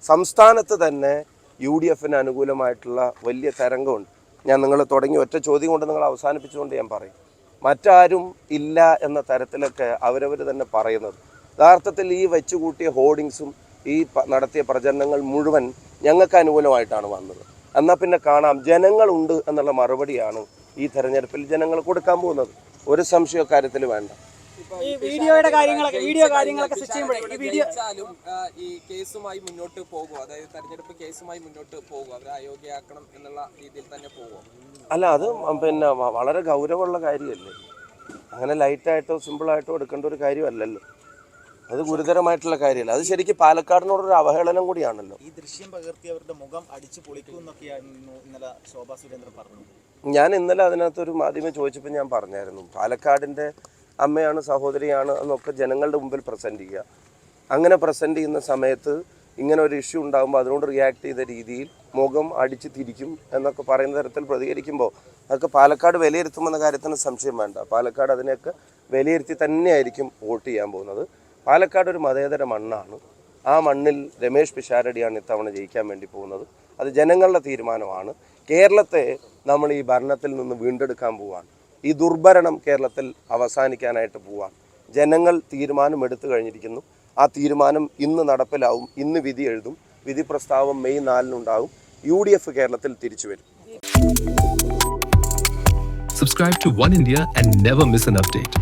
സംസ്ഥാനത്ത് തന്നെ UDF അനുകൂലമായിട്ടുള്ള വലിയ തരംഗമുണ്ട്. ഞാൻ നിങ്ങൾ തുടങ്ങി ഒറ്റ ചോദ്യം കൊണ്ട് നിങ്ങൾ അവസാനിപ്പിച്ചുകൊണ്ട് ഞാൻ പറയും, മറ്റാരും ഇല്ല എന്ന തരത്തിലൊക്കെ അവരവർ തന്നെ പറയുന്നത്. യഥാർത്ഥത്തിൽ ഈ വെച്ചുകൂട്ടിയ ഹോർഡിങ്സും ഈ നടത്തിയ പ്രചരണങ്ങൾ മുഴുവൻ ഞങ്ങൾക്ക് അനുകൂലമായിട്ടാണ് വന്നത്. എന്നാൽ പിന്നെ കാണാം, ജനങ്ങളുണ്ട് എന്നുള്ള മറുപടിയാണ് ഈ തെരഞ്ഞെടുപ്പിൽ ജനങ്ങൾ കൊടുക്കാൻ പോകുന്നത്. ഒരു സംശയ കാര്യത്തിൽ വേണ്ട. ഈ കാര്യങ്ങളൊക്കെ ഈ കേസുമായി മുന്നോട്ട് പോകുമോ? അതായത് തെരഞ്ഞെടുപ്പ് കേസുമായി മുന്നോട്ട് പോകുമോ? അവരെ അയോഗ്യയാക്കണം എന്നുള്ള രീതിയിൽ തന്നെ പോകുമോ? അല്ല, അത് പിന്നെ വളരെ ഗൗരവമുള്ള കാര്യമല്ലേ. അങ്ങനെ ലൈറ്റായിട്ടോ സിമ്പിളായിട്ടോ എടുക്കേണ്ട ഒരു കാര്യമല്ലല്ലോ. അത് ഗുരുതരമായിട്ടുള്ള കാര്യമല്ല. അത് ശരിക്കും പാലക്കാടിനോടൊരു അവഹേളനം കൂടിയാണല്ലോ. ഈ ദൃശ്യം പകർത്തിയവരുടെ മുഖം അടിച്ചു പൊളിക്കും എന്നൊക്കെയായിരുന്നു ഇന്നലെ ശോഭാ സുരേന്ദ്രൻ പറഞ്ഞു. ഞാൻ ഇന്നലെ അതിനകത്തൊരു മാധ്യമം ചോദിച്ചപ്പോൾ ഞാൻ പറഞ്ഞായിരുന്നു, പാലക്കാടിൻ്റെ അമ്മയാണ്, സഹോദരിയാണ് എന്നൊക്കെ ജനങ്ങളുടെ മുമ്പിൽ പ്രസൻറ്റ് ചെയ്യുക. അങ്ങനെ പ്രസൻറ്റ് ചെയ്യുന്ന സമയത്ത് ഇങ്ങനെ ഒരു ഇഷ്യൂ ഉണ്ടാകുമ്പോൾ അതിനോട് റിയാക്ട് ചെയ്ത രീതിയിൽ മുഖം അടിച്ച് തിരിക്കും എന്നൊക്കെ പറയുന്ന തരത്തിൽ പ്രതികരിക്കുമ്പോൾ അതൊക്കെ പാലക്കാട് വിലയിരുത്തുമെന്ന കാര്യത്തിന് സംശയം വേണ്ട. പാലക്കാട് അതിനെയൊക്കെ വിലയിരുത്തി തന്നെയായിരിക്കും വോട്ട് ചെയ്യാൻ പോകുന്നത്. പാലക്കാട് ഒരു മതേതര മണ്ണാണ്. ആ മണ്ണിൽ രമേശ് പിഷാരടിയാണ് ഇത്തവണ ജയിക്കാൻ വേണ്ടി പോകുന്നത്. അത് ജനങ്ങളുടെ തീരുമാനമാണ്. കേരളത്തെ നമ്മൾ ഈ ഭരണത്തിൽ നിന്ന് വീണ്ടെടുക്കാൻ പോവുകയാണ്. ഈ ദുർഭരണം കേരളത്തിൽ അവസാനിക്കാനായിട്ട് പോവുകയാണ്. ജനങ്ങൾ തീരുമാനം എടുത്തു കഴിഞ്ഞിരിക്കുന്നു. ആ തീരുമാനം ഇന്ന് നടപ്പിലാവും. ഇന്ന് വിധി എഴുതും. വിധി പ്രസ്താവം മെയ് 4-നുണ്ടാകും. UDF കേരളത്തിൽ തിരിച്ചു വരും. Subscribe to One India and never miss an update.